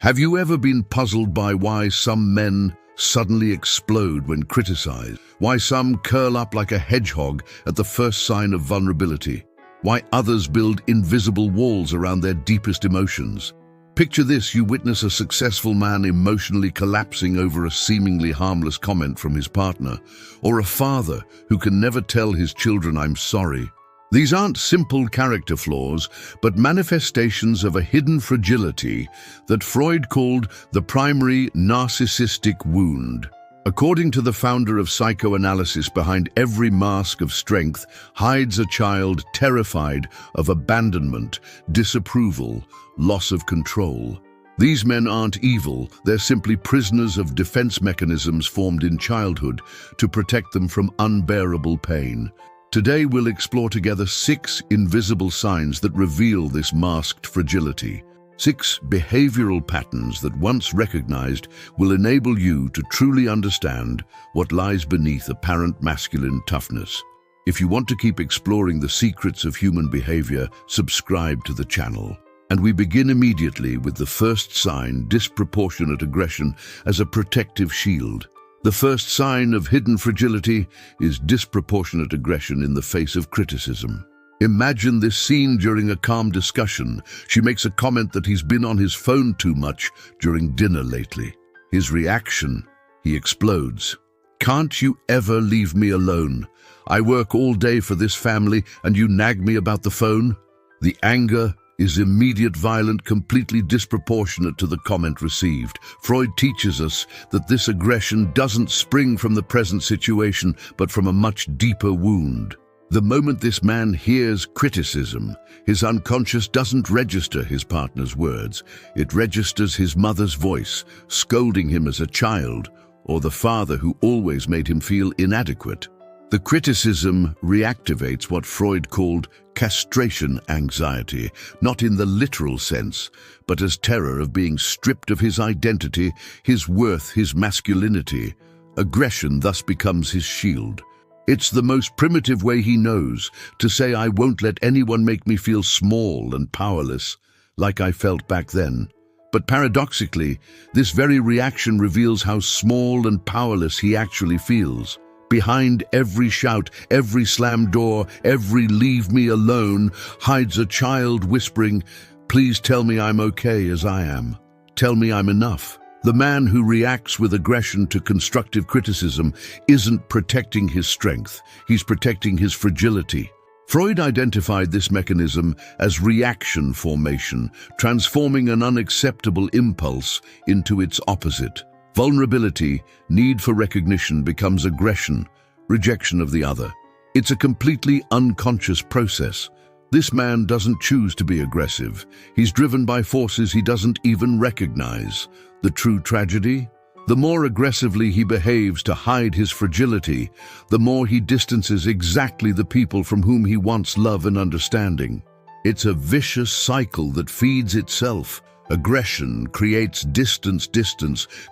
Have you ever been puzzled by why some men suddenly explode when criticized? Why some curl up like a hedgehog at the first sign of vulnerability? Why others build invisible walls around their deepest emotions? Picture this: you witness a successful man emotionally collapsing over a seemingly harmless comment from his partner, or a father who can never tell his children, "I'm sorry." These aren't simple character flaws, but manifestations of a hidden fragility that Freud called the primary narcissistic wound. According to the founder of psychoanalysis, behind every mask of strength hides a child terrified of abandonment, disapproval, loss of control. These men aren't evil, they're simply prisoners of defense mechanisms formed in childhood to protect them from unbearable pain. Today we'll explore together 6 invisible signs that reveal this masked fragility. 6 behavioral patterns that, once recognized, will enable you to truly understand what lies beneath apparent masculine toughness. If you want to keep exploring the secrets of human behavior, subscribe to the channel. And we begin immediately with the first sign: disproportionate aggression as a protective shield. The first sign of hidden fragility is disproportionate aggression in the face of criticism. Imagine this scene during a calm discussion. She makes a comment that he's been on his phone too much during dinner lately. His reaction: he explodes. "Can't you ever leave me alone? I work all day for this family and you nag me about the phone?" The anger is immediate, violent, completely disproportionate to the comment received. Freud teaches us that this aggression doesn't spring from the present situation, but from a much deeper wound. The moment this man hears criticism, his unconscious doesn't register his partner's words. It registers his mother's voice, scolding him as a child, or the father who always made him feel inadequate. The criticism reactivates what Freud called castration anxiety, not in the literal sense, but as terror of being stripped of his identity, his worth, his masculinity. Aggression thus becomes his shield. It's the most primitive way he knows to say, "I won't let anyone make me feel small and powerless, like I felt back then." But paradoxically, this very reaction reveals how small and powerless he actually feels. Behind every shout, every slammed door, every "leave me alone" hides a child whispering, "Please tell me I'm okay as I am. Tell me I'm enough." The man who reacts with aggression to constructive criticism isn't protecting his strength, he's protecting his fragility. Freud identified this mechanism as reaction formation, transforming an unacceptable impulse into its opposite. Vulnerability, need for recognition, becomes aggression, rejection of the other. It's a completely unconscious process. This man doesn't choose to be aggressive. He's driven by forces he doesn't even recognize. The true tragedy? The more aggressively he behaves to hide his fragility, the more he distances exactly the people from whom he wants love and understanding. It's a vicious cycle that feeds itself. Aggression creates distance,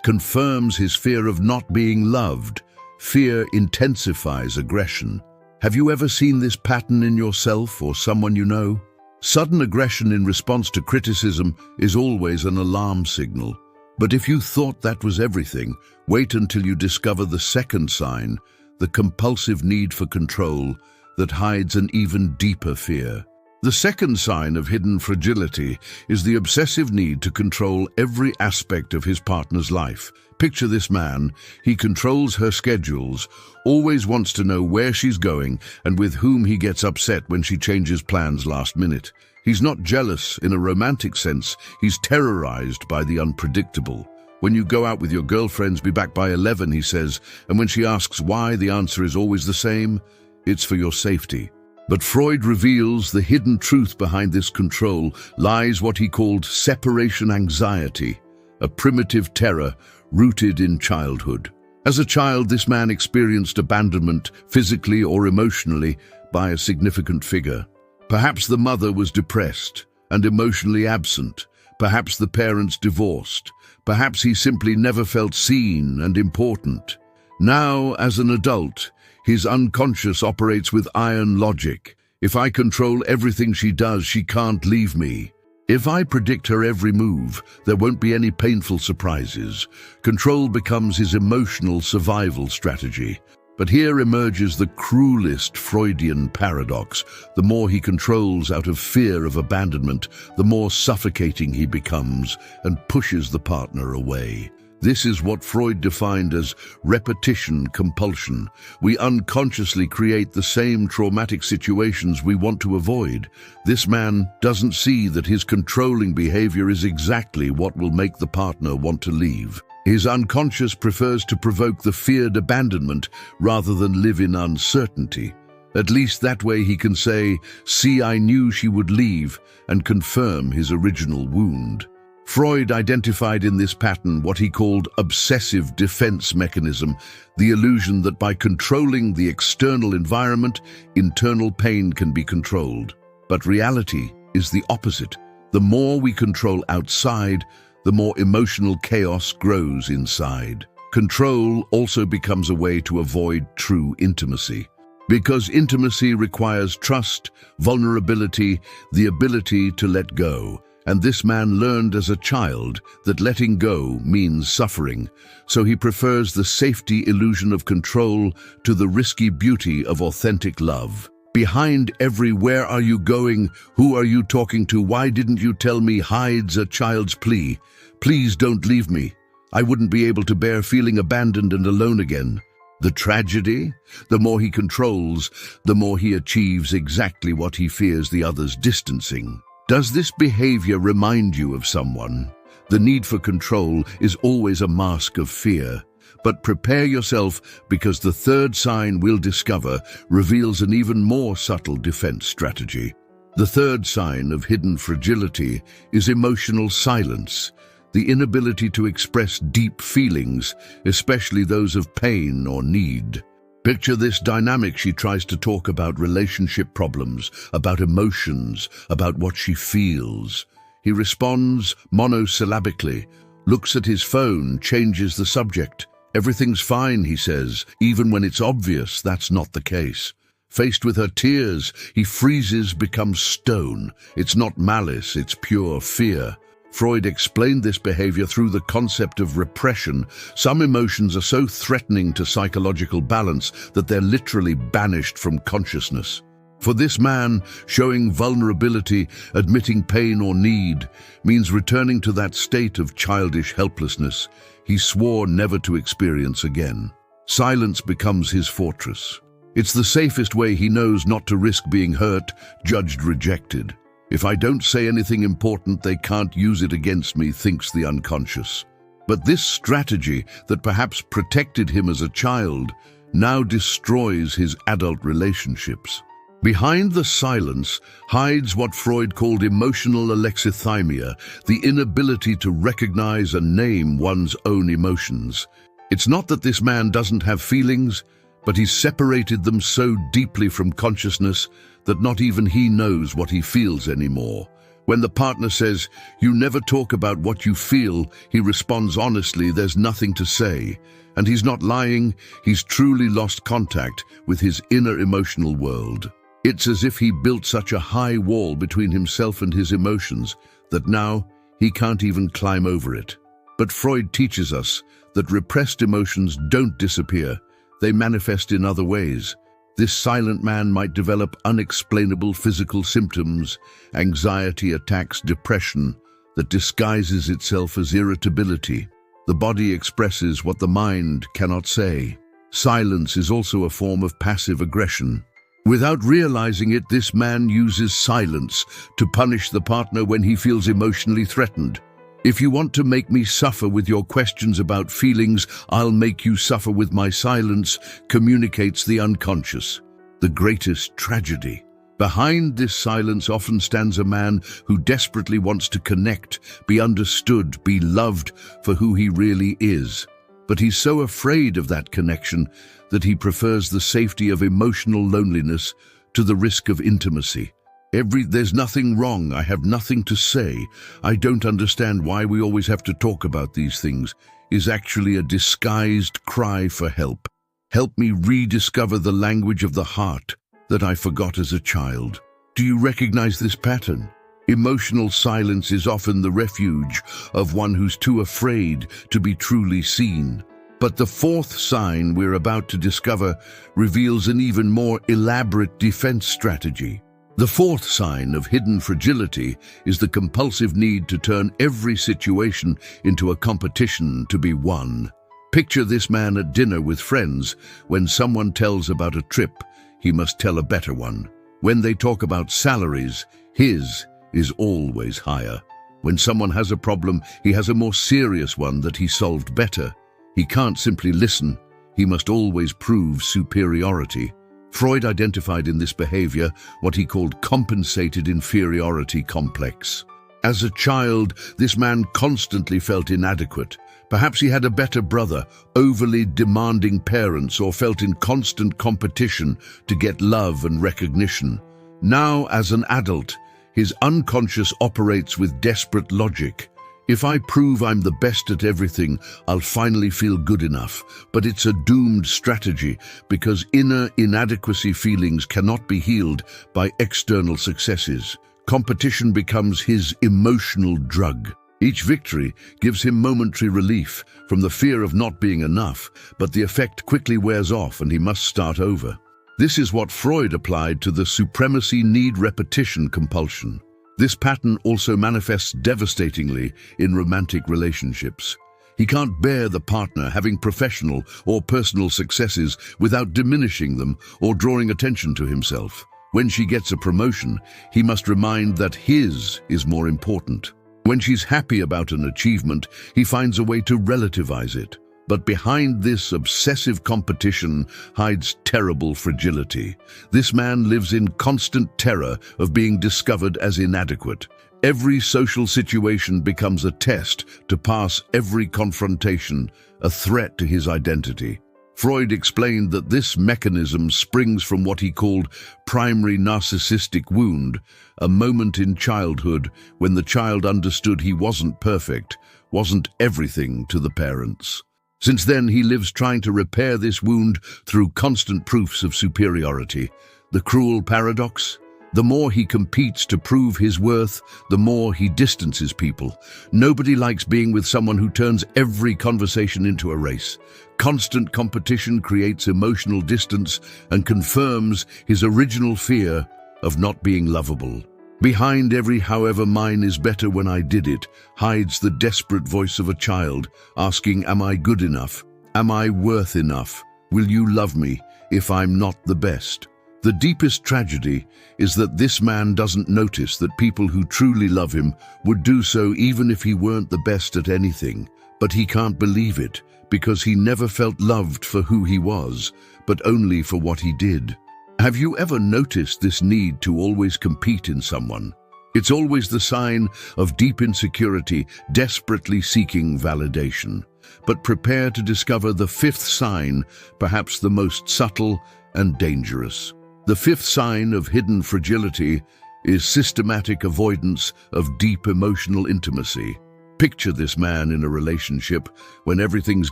confirms his fear of not being loved. Fear intensifies aggression. Have you ever seen this pattern in yourself or someone you know? Sudden aggression in response to criticism is always an alarm signal. But if you thought that was everything, wait until you discover the second sign, the compulsive need for control that hides an even deeper fear. The second sign of hidden fragility is the obsessive need to control every aspect of his partner's life. Picture this man: he controls her schedules, always wants to know where she's going and with whom. He gets upset when she changes plans last minute. He's not jealous in a romantic sense, he's terrorized by the unpredictable. When you go out with your girlfriends, be back by 11, he says, and when she asks why, the answer is always the same: it's for your safety. But Freud reveals the hidden truth behind this control lies what he called separation anxiety, a primitive terror rooted in childhood. As a child, this man experienced abandonment, physically or emotionally, by a significant figure. Perhaps the mother was depressed and emotionally absent. Perhaps the parents divorced. Perhaps he simply never felt seen and important. Now, as an adult, his unconscious operates with iron logic. If I control everything she does, she can't leave me. If I predict her every move, there won't be any painful surprises. Control becomes his emotional survival strategy. But here emerges the cruelest Freudian paradox. The more he controls out of fear of abandonment, the more suffocating he becomes and pushes the partner away. This is what Freud defined as repetition compulsion. We unconsciously create the same traumatic situations we want to avoid. This man doesn't see that his controlling behavior is exactly what will make the partner want to leave. His unconscious prefers to provoke the feared abandonment rather than live in uncertainty. At least that way he can say, "See, I knew she would leave," and confirm his original wound. Freud identified in this pattern what he called obsessive defense mechanism, the illusion that by controlling the external environment, internal pain can be controlled. But reality is the opposite. The more we control outside, the more emotional chaos grows inside. Control also becomes a way to avoid true intimacy. Because intimacy requires trust, vulnerability, the ability to let go. And this man learned as a child that letting go means suffering, so he prefers the safety illusion of control to the risky beauty of authentic love. Behind every "where are you going, who are you talking to, why didn't you tell me" hides a child's plea. "Please don't leave me. I wouldn't be able to bear feeling abandoned and alone again." The tragedy? The more he controls, the more he achieves exactly what he fears the others distancing. Does this behavior remind you of someone? The need for control is always a mask of fear. But prepare yourself, because the third sign we'll discover reveals an even more subtle defense strategy. The third sign of hidden fragility is emotional silence, the inability to express deep feelings, especially those of pain or need. Picture this dynamic. She tries to talk about relationship problems, about emotions, about what she feels. He responds monosyllabically, looks at his phone, changes the subject. "Everything's fine," he says, even when it's obvious that's not the case. Faced with her tears, he freezes, becomes stone. It's not malice, it's pure fear. Freud explained this behavior through the concept of repression. Some emotions are so threatening to psychological balance that they're literally banished from consciousness. For this man, showing vulnerability, admitting pain or need, means returning to that state of childish helplessness he swore never to experience again. Silence becomes his fortress. It's the safest way he knows not to risk being hurt, judged, rejected. "If I don't say anything important, they can't use it against me," thinks the unconscious. But this strategy that perhaps protected him as a child now destroys his adult relationships. Behind the silence hides what Freud called emotional alexithymia, the inability to recognize and name one's own emotions. It's not that this man doesn't have feelings, but he's separated them so deeply from consciousness that not even he knows what he feels anymore. When the partner says, "You never talk about what you feel," he responds honestly, "There's nothing to say." And he's not lying, he's truly lost contact with his inner emotional world. It's as if he built such a high wall between himself and his emotions that now he can't even climb over it. But Freud teaches us that repressed emotions don't disappear, they manifest in other ways. This silent man might develop unexplainable physical symptoms, anxiety attacks, depression, that disguises itself as irritability. The body expresses what the mind cannot say. Silence is also a form of passive aggression. Without realizing it, this man uses silence to punish the partner when he feels emotionally threatened. "If you want to make me suffer with your questions about feelings, I'll make you suffer with my silence," communicates the unconscious. The greatest tragedy. Behind this silence often stands a man who desperately wants to connect, be understood, be loved for who he really is. But he's so afraid of that connection that he prefers the safety of emotional loneliness to the risk of intimacy. "There's nothing wrong, I have nothing to say, I don't understand why we always have to talk about these things," is actually a disguised cry for help. "Help me rediscover the language of the heart that I forgot as a child." Do you recognize this pattern? Emotional silence is often the refuge of one who's too afraid to be truly seen. But the fourth sign we're about to discover reveals an even more elaborate defense strategy. The fourth sign of hidden fragility is the compulsive need to turn every situation into a competition to be won. Picture this man at dinner with friends. When someone tells about a trip, he must tell a better one. When they talk about salaries, his is always higher. When someone has a problem, he has a more serious one that he solved better. He can't simply listen. He must always prove superiority. Freud identified in this behavior what he called compensated inferiority complex. As a child, this man constantly felt inadequate. Perhaps he had a better brother, overly demanding parents, or felt in constant competition to get love and recognition. Now, as an adult, his unconscious operates with desperate logic. If I prove I'm the best at everything, I'll finally feel good enough. But it's a doomed strategy because inner inadequacy feelings cannot be healed by external successes. Competition becomes his emotional drug. Each victory gives him momentary relief from the fear of not being enough, but the effect quickly wears off and he must start over. This is what Freud applied to the supremacy need repetition compulsion. This pattern also manifests devastatingly in romantic relationships. He can't bear the partner having professional or personal successes without diminishing them or drawing attention to himself. When she gets a promotion, he must remind that his is more important. When she's happy about an achievement, he finds a way to relativize it. But behind this obsessive competition hides terrible fragility. This man lives in constant terror of being discovered as inadequate. Every social situation becomes a test to pass every confrontation, a threat to his identity. Freud explained that this mechanism springs from what he called primary narcissistic wound, a moment in childhood when the child understood he wasn't perfect, wasn't everything to the parents. Since then, he lives trying to repair this wound through constant proofs of superiority. The cruel paradox? The more he competes to prove his worth, the more he distances people. Nobody likes being with someone who turns every conversation into a race. Constant competition creates emotional distance and confirms his original fear of not being lovable. Behind every "however mine is better when I did it" hides the desperate voice of a child asking, "Am I good enough? Am I worth enough? Will you love me if I'm not the best?" The deepest tragedy is that this man doesn't notice that people who truly love him would do so even if he weren't the best at anything. But he can't believe it because he never felt loved for who he was, but only for what he did. Have you ever noticed this need to always compete in someone? It's always the sign of deep insecurity, desperately seeking validation. But prepare to discover the fifth sign, perhaps the most subtle and dangerous. The fifth sign of hidden fragility is systematic avoidance of deep emotional intimacy. Picture this man in a relationship when everything's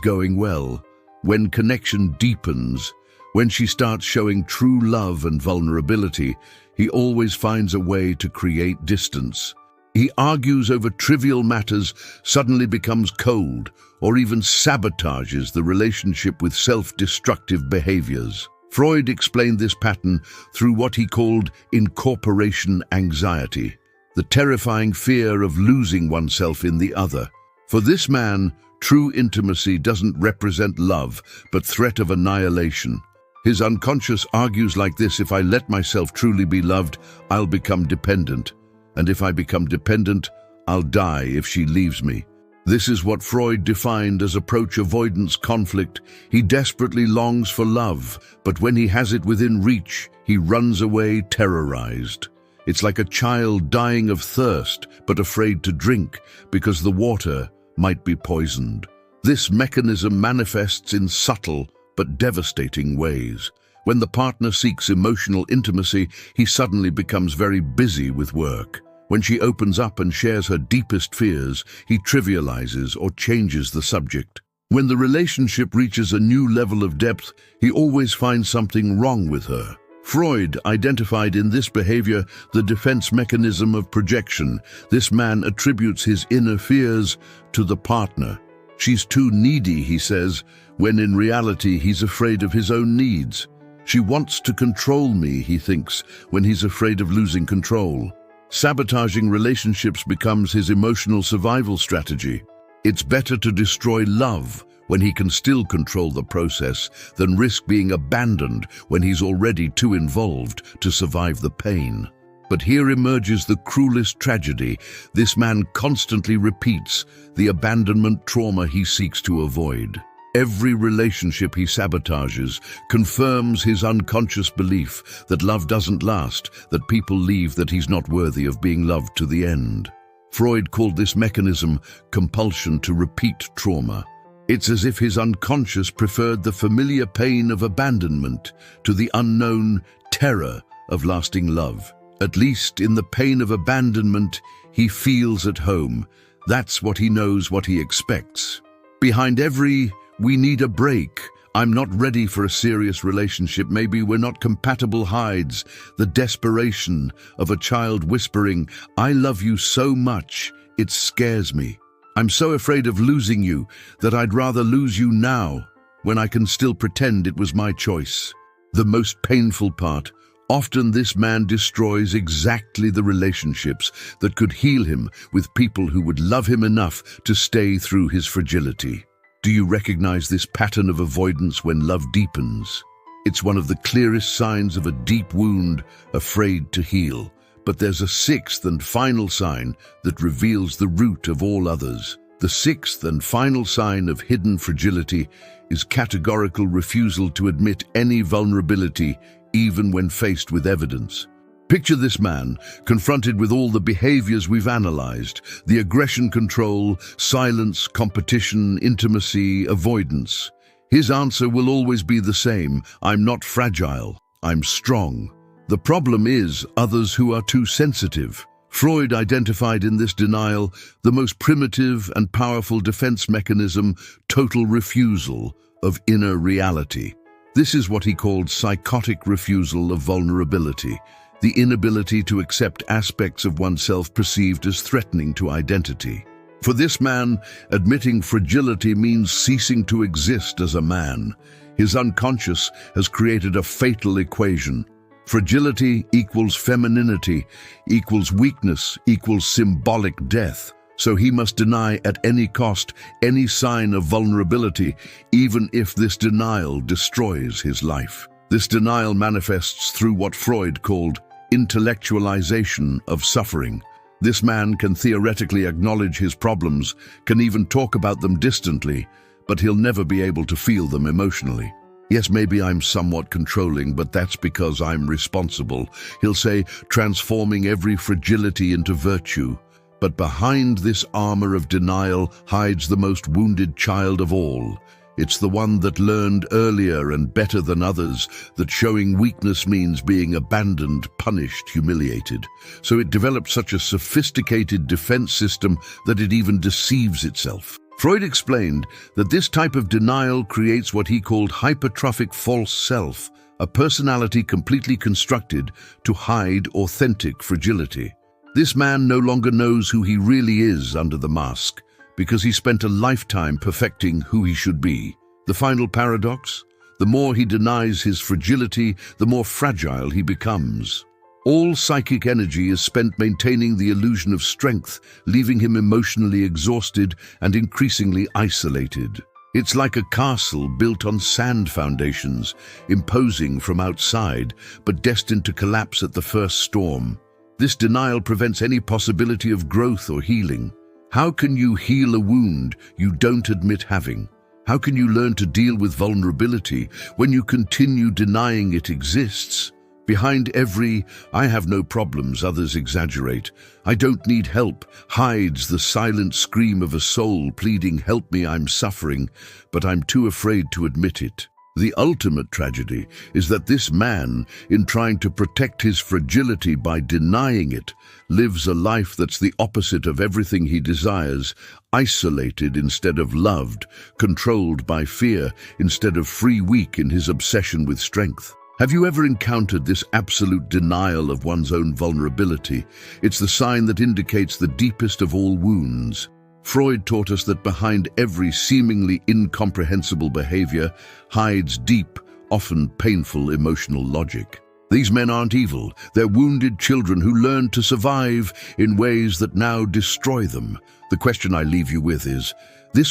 going well, when connection deepens. When she starts showing true love and vulnerability, he always finds a way to create distance. He argues over trivial matters, suddenly becomes cold, or even sabotages the relationship with self-destructive behaviors. Freud explained this pattern through what he called incorporation anxiety, the terrifying fear of losing oneself in the other. For this man, true intimacy doesn't represent love, but threat of annihilation. His unconscious argues like this: if I let myself truly be loved, I'll become dependent. And if I become dependent, I'll die if she leaves me. This is what Freud defined as approach avoidance conflict. He desperately longs for love, but when he has it within reach, he runs away terrorized. It's like a child dying of thirst, but afraid to drink because the water might be poisoned. This mechanism manifests in subtle but devastating ways. When the partner seeks emotional intimacy, he suddenly becomes very busy with work. When she opens up and shares her deepest fears, he trivializes or changes the subject. When the relationship reaches a new level of depth, he always finds something wrong with her. Freud identified in this behavior the defense mechanism of projection. This man attributes his inner fears to the partner. She's too needy, he says, when in reality he's afraid of his own needs. She wants to control me, he thinks, when he's afraid of losing control. Sabotaging relationships becomes his emotional survival strategy. It's better to destroy love when he can still control the process than risk being abandoned when he's already too involved to survive the pain. But here emerges the cruelest tragedy. This man constantly repeats the abandonment trauma he seeks to avoid. Every relationship he sabotages confirms his unconscious belief that love doesn't last, that people leave, that he's not worthy of being loved to the end. Freud called this mechanism compulsion to repeat trauma. It's as if his unconscious preferred the familiar pain of abandonment to the unknown terror of lasting love. At least in the pain of abandonment, he feels at home. That's what he knows, what he expects. Behind every "we need a break," "I'm not ready for a serious relationship," "maybe we're not compatible," hides the desperation of a child whispering, "I love you so much, it scares me. I'm so afraid of losing you that I'd rather lose you now when I can still pretend it was my choice." The most painful part, often this man destroys exactly the relationships that could heal him with people who would love him enough to stay through his fragility. Do you recognize this pattern of avoidance when love deepens? It's one of the clearest signs of a deep wound, afraid to heal. But there's a sixth and final sign that reveals the root of all others. The sixth and final sign of hidden fragility is categorical refusal to admit any vulnerability, even when faced with evidence. Picture this man, confronted with all the behaviors we've analyzed: the aggression, control, silence, competition, intimacy, avoidance. His answer will always be the same: "I'm not fragile, I'm strong." The problem is others who are too sensitive. Freud identified in this denial the most primitive and powerful defense mechanism: total refusal of inner reality. This is what he called psychotic refusal of vulnerability, the inability to accept aspects of oneself perceived as threatening to identity. For this man, admitting fragility means ceasing to exist as a man. His unconscious has created a fatal equation. Fragility equals femininity, equals weakness, equals symbolic death. So he must deny at any cost any sign of vulnerability, even if this denial destroys his life. This denial manifests through what Freud called intellectualization of suffering. This man can theoretically acknowledge his problems, can even talk about them distantly, but he'll never be able to feel them emotionally. "Yes, maybe I'm somewhat controlling, but that's because I'm responsible," he'll say, transforming every fragility into virtue. But behind this armor of denial hides the most wounded child of all. It's the one that learned earlier and better than others that showing weakness means being abandoned, punished, humiliated. So it developed such a sophisticated defense system that it even deceives itself. Freud explained that this type of denial creates what he called hypertrophic false self, a personality completely constructed to hide authentic fragility. This man no longer knows who he really is under the mask, because he spent a lifetime perfecting who he should be. The final paradox? The more he denies his fragility, the more fragile he becomes. All psychic energy is spent maintaining the illusion of strength, leaving him emotionally exhausted and increasingly isolated. It's like a castle built on sand foundations, imposing from outside, but destined to collapse at the first storm. This denial prevents any possibility of growth or healing. How can you heal a wound you don't admit having? How can you learn to deal with vulnerability when you continue denying it exists? Behind every "I have no problems, others exaggerate, I don't need help," hides the silent scream of a soul pleading, "Help me, I'm suffering, but I'm too afraid to admit it." The ultimate tragedy is that this man, in trying to protect his fragility by denying it, lives a life that's the opposite of everything he desires, isolated instead of loved, controlled by fear instead of free, weak in his obsession with strength. Have you ever encountered this absolute denial of one's own vulnerability? It's the sign that indicates the deepest of all wounds. Freud taught us that behind every seemingly incomprehensible behavior hides deep, often painful emotional logic. These men aren't evil, they're wounded children who learned to survive in ways that now destroy them. The question I leave you with is,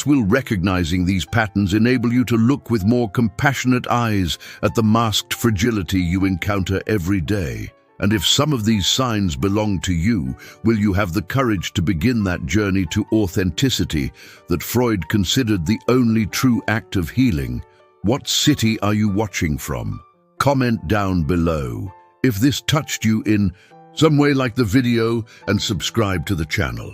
will recognizing these patterns enable you to look with more compassionate eyes at the masked fragility you encounter every day? And if some of these signs belong to you, will you have the courage to begin that journey to authenticity that Freud considered the only true act of healing? What city are you watching from? Comment down below if this touched you in some way, like the video and subscribe to the channel.